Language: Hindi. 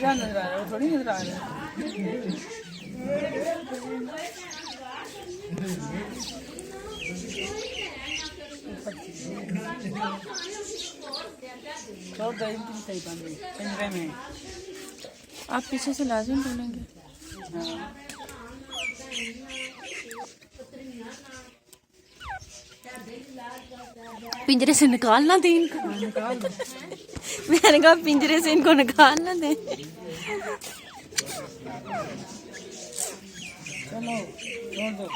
ध्यान नजर आ रहा है, वो थोड़ी नजर आ रहा है। छोड़ दो, इनकी सही बन गई पिंजरे में। आप पीछे से लाजिम बोलेंगे। हाँ। पिंजरे से निकालना दे इनको। निकाल दो। मैंने कहा पिंजरे से इनको निकालना दे। चलो छोड़ दो।